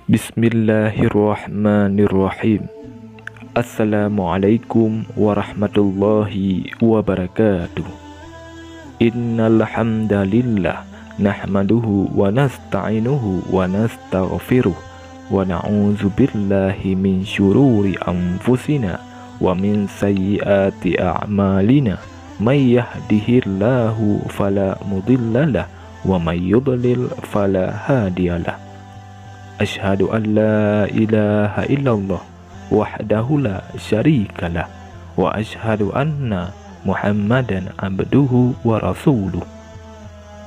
Bismillahirrahmanirrahim. Assalamualaikum warahmatullahi wabarakatuh. Innal hamdalillah nahmaduhu wa nasta'inuhu wa nastaghfiruh wa na'udzu billahi min syururi anfusina wa min sayyiati a'malina. May yahdihillahu fala mudhillalah wa may yudlil fala hadiyalah. Asyhadu an la ilaha illallah wahdahu la syarikalah wa asyhadu anna Muhammadan abduhu wa rasuluh.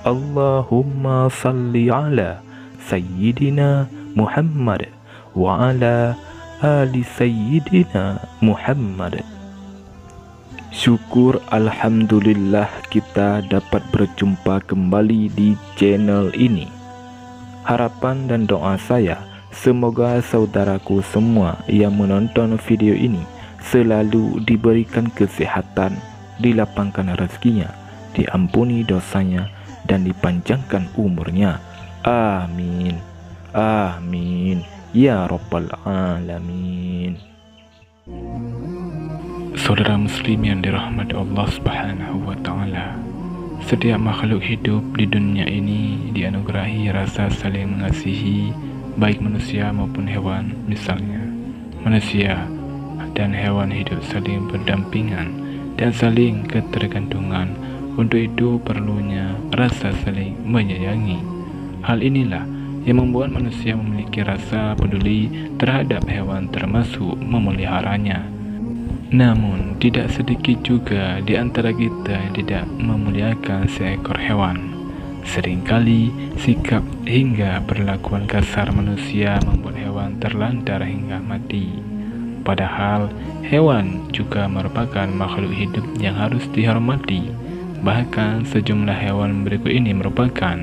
Allahumma salli ala sayyidina Muhammad wa ala ali sayyidina Muhammad. Syukur alhamdulillah kita dapat berjumpa kembali di channel ini. Harapan dan doa saya, semoga saudaraku semua yang menonton video ini selalu diberikan kesehatan, dilapangkan rezekinya, diampuni dosanya, dan dipanjangkan umurnya. Amin. Amin. Ya Rabbal Alamin. Saudara muslim yang dirahmati Allah Subhanahu wa Ta'ala, setiap makhluk hidup di dunia ini dianugerahi rasa saling mengasihi, baik manusia maupun hewan. Misalnya, manusia dan hewan hidup saling berdampingan dan saling ketergantungan. Untuk itu perlunya rasa saling menyayangi. Hal inilah yang membuat manusia memiliki rasa peduli terhadap hewan, termasuk memeliharanya. Namun, tidak sedikit juga di antara kita yang tidak memuliakan seekor hewan. Seringkali, sikap hingga perlakuan kasar manusia membuat hewan terlantar hingga mati. Padahal, hewan juga merupakan makhluk hidup yang harus dihormati. Bahkan, sejumlah hewan berikut ini merupakan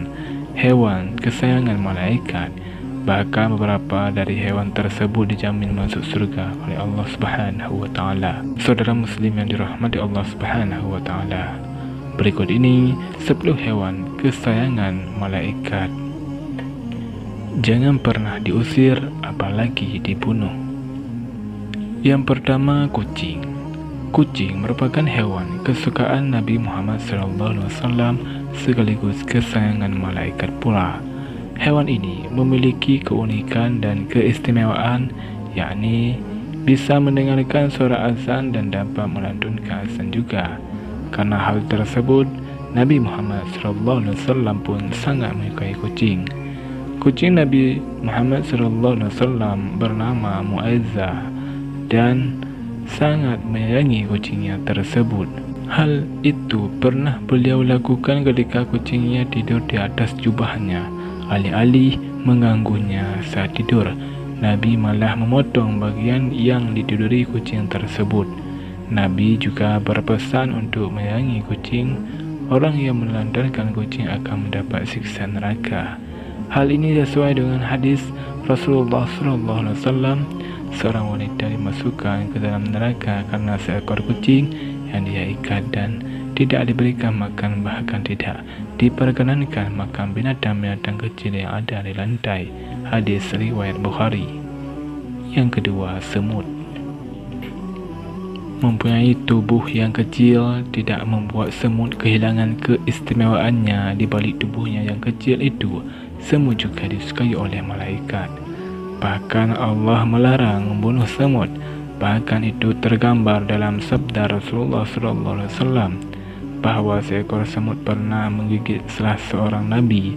hewan kesayangan malaikat. Bahkan beberapa dari hewan tersebut dijamin masuk surga oleh Allah Subhanahu wa Ta'ala. Saudara muslim yang dirahmati Allah Subhanahu wa Ta'ala, berikut ini 10 hewan kesayangan malaikat. Jangan pernah diusir, apalagi dibunuh. Yang pertama, kucing. Kucing merupakan hewan kesukaan Nabi Muhammad SAW sekaligus kesayangan malaikat pula. Hewan ini memiliki keunikan dan keistimewaan, yakni bisa mendengarkan suara azan dan dapat melantunkan azan juga. Karena hal tersebut, Nabi Muhammad SAW pun sangat menyukai kucing. Kucing Nabi Muhammad SAW bernama Mu'azzah dan sangat menyayangi kucingnya tersebut. Hal itu pernah beliau lakukan ketika kucingnya tidur di atas jubahnya. Alih-alih mengganggunya saat tidur, Nabi malah memotong bagian yang ditiduri kucing tersebut. Nabi juga berpesan untuk menyayangi kucing. Orang yang menelantarkan kucing akan mendapat siksa neraka. Hal ini sesuai dengan hadis Rasulullah SAW. Seorang wanita dimasukkan ke dalam neraka karena seekor kucing yang dia ikat dan tidak diberikan makan, bahkan tidak diperkenankan makan binatang-binatang kecil yang ada di lantai. Hadis riwayat Bukhari. Yang kedua, semut. Mempunyai tubuh yang kecil tidak membuat semut kehilangan keistimewaannya. Di balik tubuhnya yang kecil itu, semut juga disukai oleh malaikat. Bahkan Allah melarang membunuh semut. Bahkan itu tergambar dalam sabda Rasulullah SAW bahwa seekor semut pernah menggigit salah seorang nabi.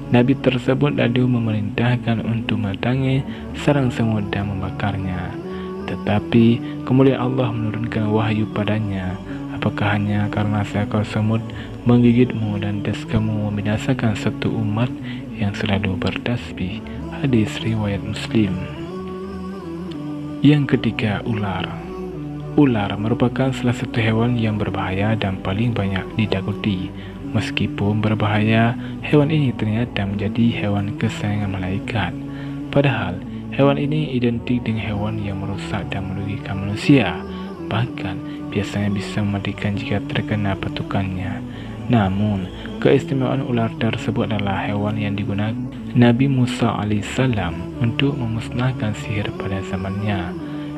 Nabi tersebut lalu memerintahkan untuk mendatangi sarang semut dan membakarnya. Tetapi kemudian Allah menurunkan wahyu padanya, apakah hanya karena seekor semut menggigitmu dan kamu membinasakan satu umat yang selalu bertasbih? Hadis riwayat Muslim. Yang ketiga, ular. Ular merupakan salah satu hewan yang berbahaya dan paling banyak ditakuti. Meskipun berbahaya, hewan ini ternyata menjadi hewan kesayangan malaikat. Padahal, hewan ini identik dengan hewan yang merusak dan merugikan manusia. Bahkan, biasanya bisa mematikan jika terkena patukannya. Namun, keistimewaan ular tersebut adalah hewan yang digunakan Nabi Musa alaihissalam untuk memusnahkan sihir pada zamannya.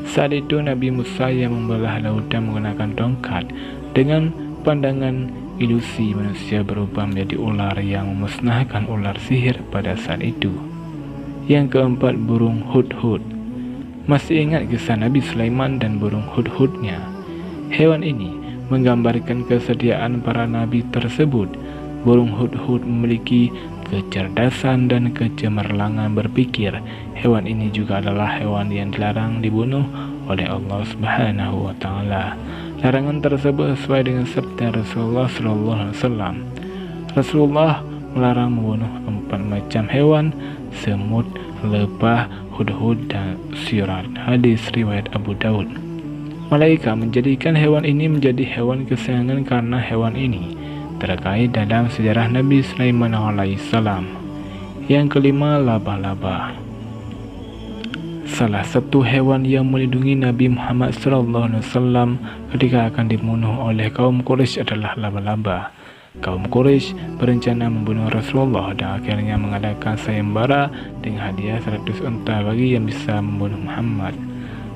Saat itu Nabi Musa yang membelah lautan menggunakan tongkat. Dengan pandangan ilusi, manusia berubah menjadi ular yang memusnahkan ular sihir pada saat itu. Yang keempat, burung hudhud. Masih ingat kisah Nabi Sulaiman dan burung hudhudnya? Hewan ini menggambarkan kesetiaan para nabi tersebut. Burung hudhud memiliki kecerdasan dan kecemerlangan berpikir. Hewan ini juga adalah hewan yang dilarang dibunuh oleh Allah Subhanahu wa taala. Larangan tersebut sesuai dengan sabda Rasulullah SAW. Rasulullah melarang membunuh 4 macam hewan: semut, lebah, hudhud, dan sirat. Hadis riwayat Abu Daud. Malaikat menjadikan hewan ini menjadi hewan kesayangan karena hewan ini terkait dalam sejarah Nabi Sulaiman alaihissalam. Yang kelima, laba-laba. Salah satu hewan yang melindungi Nabi Muhammad SAW ketika akan dibunuh oleh kaum Quraisy adalah laba-laba. Kaum Quraisy berencana membunuh Rasulullah dan akhirnya mengadakan sayembara dengan hadiah 100 unta bagi yang bisa membunuh Muhammad.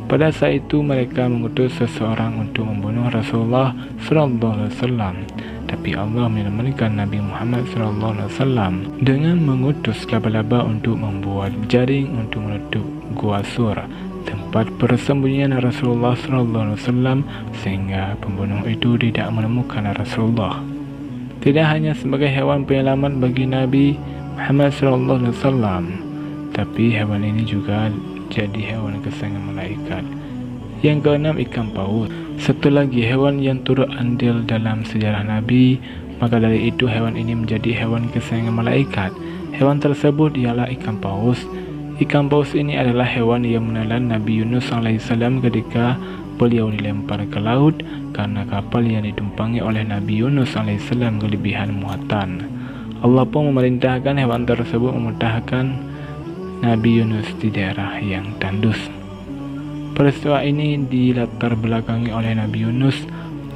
Pada saat itu mereka mengutus seseorang untuk membunuh Rasulullah SAW. Tapi Allah menemukan Nabi Muhammad SAW dengan mengutus laba-laba untuk membuat jaring untuk menutup Gua Sur, tempat persembunyian Rasulullah SAW, sehingga pembunuh itu tidak menemukan Rasulullah. Tidak hanya sebagai hewan penyelamat bagi Nabi Muhammad SAW, tapi hewan ini juga jadi hewan kesayangan malaikat. Yang keenam, ikan paus. Satu lagi hewan yang turut andil dalam sejarah Nabi, maka dari itu hewan ini menjadi hewan kesayangan malaikat. Hewan tersebut ialah ikan paus. Ikan paus ini adalah hewan yang menelan Nabi Yunus alaihissalam ketika beliau dilempar ke laut karena kapal yang ditumpangi oleh Nabi Yunus alaihissalam kelebihan muatan. Allah pun memerintahkan hewan tersebut memuntahkan Nabi Yunus di daerah yang tandus. Peristiwa ini dilatar belakangi oleh Nabi Yunus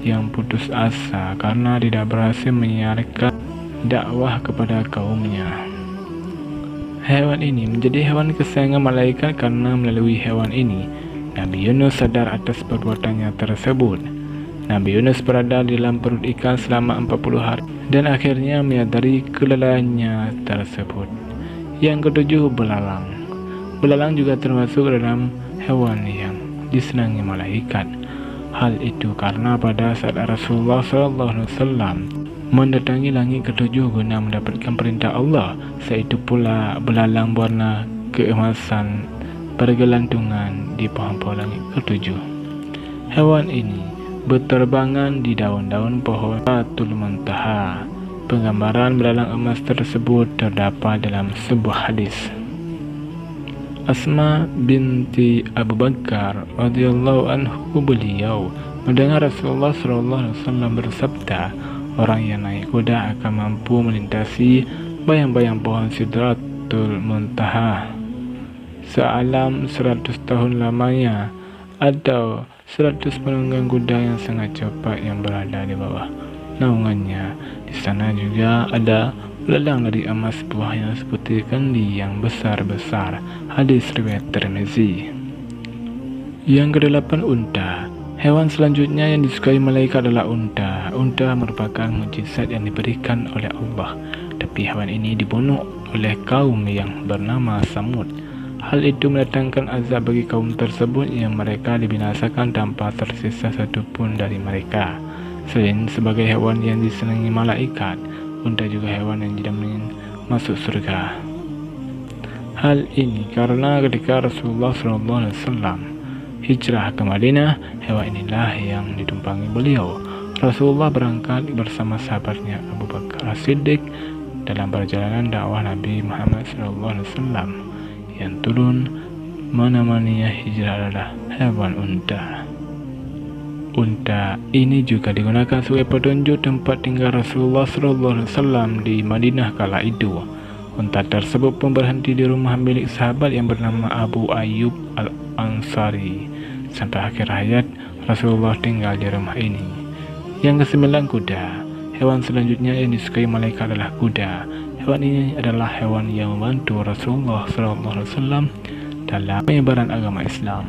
yang putus asa karena tidak berhasil menyiarkan dakwah kepada kaumnya. Hewan ini menjadi hewan kesayangan malaikat karena melalui hewan ini Nabi Yunus sadar atas perbuatannya tersebut. Nabi Yunus berada di dalam perut ikan selama 40 hari dan akhirnya menyadari kelelahannya tersebut. Yang ketujuh, belalang. Belalang juga termasuk dalam hewan yang disenangi malaikat. Hal itu karena pada saat Rasulullah SAW mendatangi langit ketujuh guna mendapatkan perintah Allah, saat itu pula belalang berwarna keemasan bergelantungan di pohon-pohon langit ketujuh. Hewan ini berterbangan di daun-daun pohon Sidratul Muntaha. Penggambaran belalang emas tersebut terdapat dalam sebuah hadis. Asma binti Abu Bakar radhiyallahu anhu, beliau mendengar Rasulullah SAW bersabda, orang yang naik kuda akan mampu melintasi bayang-bayang pohon Sidratul Muntaha sealam 100 tahun lamanya, atau 100 penunggang kuda yang sangat cepat yang berada di bawah naungannya. Di sana juga ada belalang dari emas buah yang seperti kendi yang besar-besar. Hadis riwayat Tirmizi. Yang kedelapan, unta. Hewan selanjutnya yang disukai malaikat adalah unta. Unta merupakan mukjizat yang diberikan oleh Allah, tapi hewan ini dibunuh oleh kaum yang bernama Samud. Hal itu mendatangkan azab bagi kaum tersebut yang mereka dibinasakan tanpa tersisa satupun dari mereka. Selain sebagai hewan yang disenangi malaikat, unta juga hewan yang dijamin masuk surga. Hal ini karena ketika Rasulullah SAW hijrah ke Madinah, hewan inilah yang ditumpangi beliau. Rasulullah berangkat bersama sahabatnya Abu Bakar As-Siddiq dalam perjalanan dakwah Nabi Muhammad SAW. Yang turun menemaninya hijrah adalah hewan unta. Unta ini juga digunakan sebagai petunjuk tempat tinggal Rasulullah SAW di Madinah kala itu. Unta tersebut pun berhenti di rumah milik sahabat yang bernama Abu Ayyub Al-Ansari. Sampai akhir hayat Rasulullah tinggal di rumah ini. Yang kesembilan, kuda. Hewan selanjutnya yang disukai malaikat adalah kuda. Hewan ini adalah hewan yang membantu Rasulullah SAW dalam penyebaran agama Islam.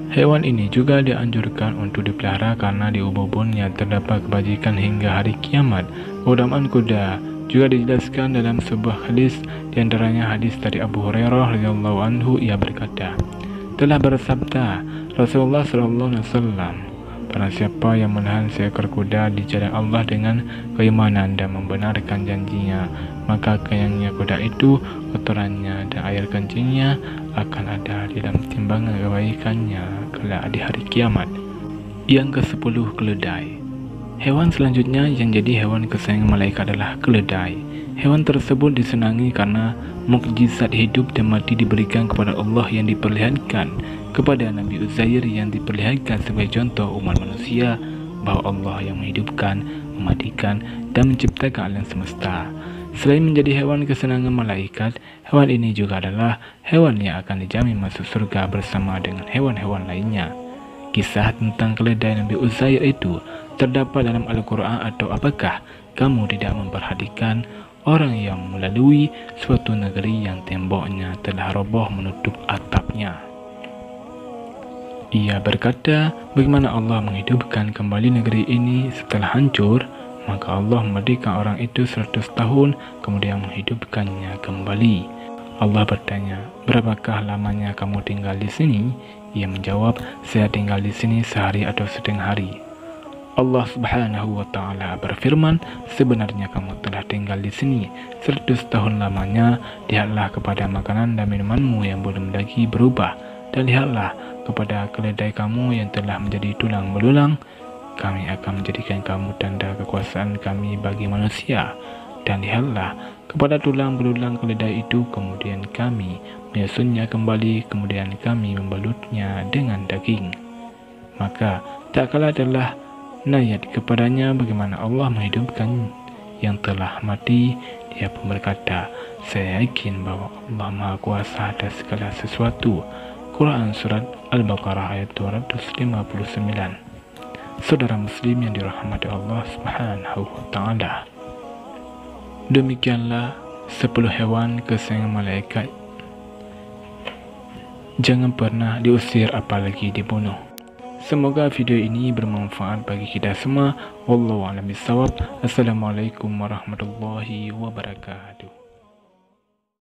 Hewan ini juga dianjurkan untuk dipelihara karena di ubun-ubunnya terdapat kebajikan hingga hari kiamat. Keutamaan kuda juga dijelaskan dalam sebuah hadis, di antaranya hadis dari Abu Hurairah radhiyallahu anhu. Ia berkata, telah bersabda Rasulullah SAW, barang siapa yang menahan seekor kuda di jalan Allah dengan keimanan dan membenarkan janjinya, maka kenyangnya kuda itu, kotorannya dan air kencingnya akan ada di dalam timbangan kebaikannya kelak di hari kiamat. Yang ke-10, keledai. Hewan selanjutnya yang jadi hewan kesayangan malaikat adalah keledai. Hewan tersebut disenangi karena mukjizat hidup dan mati diberikan kepada Allah yang diperlihatkan kepada Nabi Uzair, yang diperlihatkan sebagai contoh umat manusia bahwa Allah yang menghidupkan, mematikan, dan menciptakan alam semesta. Selain menjadi hewan kesenangan malaikat, hewan ini juga adalah hewan yang akan dijamin masuk surga bersama dengan hewan-hewan lainnya. Kisah tentang keledai Nabi Uzair itu terdapat dalam Al-Quran. Atau apakah kamu tidak memperhatikan orang yang melalui suatu negeri yang temboknya telah roboh menutup atapnya? Ia berkata, bagaimana Allah menghidupkan kembali negeri ini setelah hancur? Maka Allah mematikan orang itu 100 tahun, kemudian menghidupkannya kembali. Allah bertanya, berapakah lamanya kamu tinggal di sini? Ia menjawab, saya tinggal di sini sehari atau setengah hari. Allah Subhanahu wa Ta'ala berfirman, sebenarnya kamu telah tinggal di sini 100 tahun lamanya. Lihatlah kepada makanan dan minumanmu yang belum lagi berubah, dan lihatlah kepada keledai kamu yang telah menjadi tulang belulang. Kami akan menjadikan kamu tanda kekuasaan kami bagi manusia. Dan lihatlah kepada tulang belulang keledai itu, kemudian kami menyusunnya kembali, kemudian kami membalutnya dengan daging. Maka tak kalah telah nayat kepadanya bagaimana Allah menghidupkan yang telah mati. Dia pun berkata, saya yakin bahwa Allah Maha Kuasa atas segala sesuatu. Quran Surat Al-Baqarah ayat 259. Saudara muslim yang dirahmati Allah Subhanahu wa Ta'ala, demikianlah 10 hewan kesayangan malaikat. Jangan pernah diusir apalagi dibunuh. Semoga video ini bermanfaat bagi kita semua. Wallahu a'lam bishawab. Assalamualaikum warahmatullahi wabarakatuh.